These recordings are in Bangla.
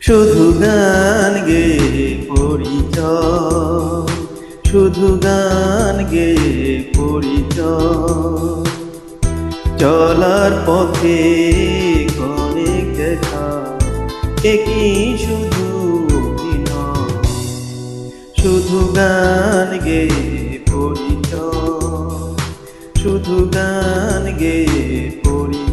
শুধু গান গেয়ে পরিচয়, শুধু গান গেয়ে পরিচয়। চলার পথে অনেক দেখা, একই শুধু অভিনয়। শুধু গান গেয়ে পরিচয়, শুধু গান গেয়ে পরিচয়।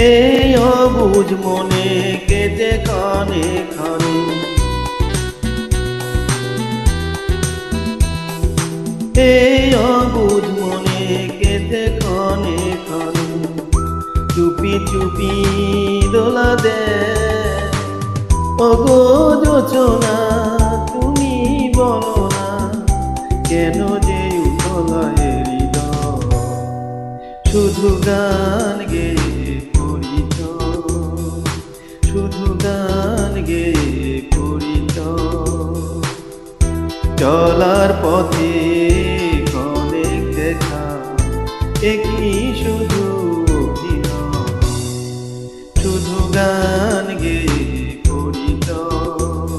এই অবুঝ মনে কেটে ক্ষণে ক্ষণে, এই অবুঝ মনে কেটে ক্ষণে ক্ষণে। চুপি চুপি দোলা দে ওগো যোচনা, তুমি বলো না কেন যে উতলায় হৃদয়। শুধু গান গেয়ে পরিচয়, শুধু গান গেয়ে পরিচয়। চলার পথে অনেক দেখা, একই শুধু অভিনয়। শুধু গান গেয়ে পরিচয়,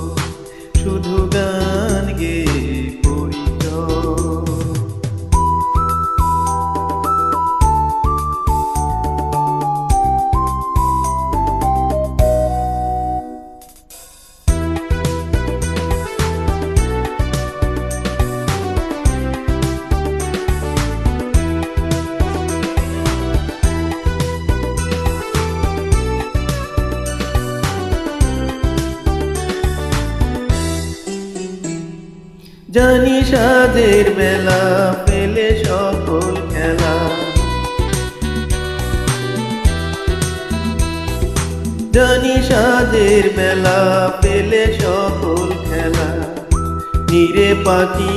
শুধু গান গেয়ে পরিচয়। জানি সাধের বেলা পেলে সকল খেলা, জানি সাধের বেলা পেলে সকল খেলা। নীরে পাখি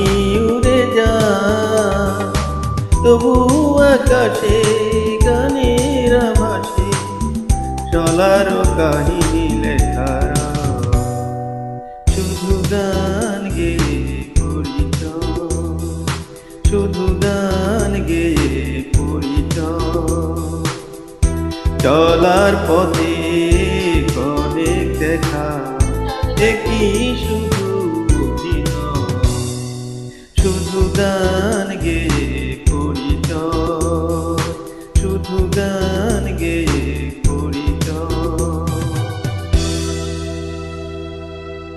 উড়ে যা তবু আকাশে গানের ভাসে, চলার কাহিনী লেখা। শুধু গান গেয়ে পরিচয়, শুধু গান গেয়ে পরিচয়। চলার পথে অনেক দেখা, একই শুধু অভিনয়। শুধু গান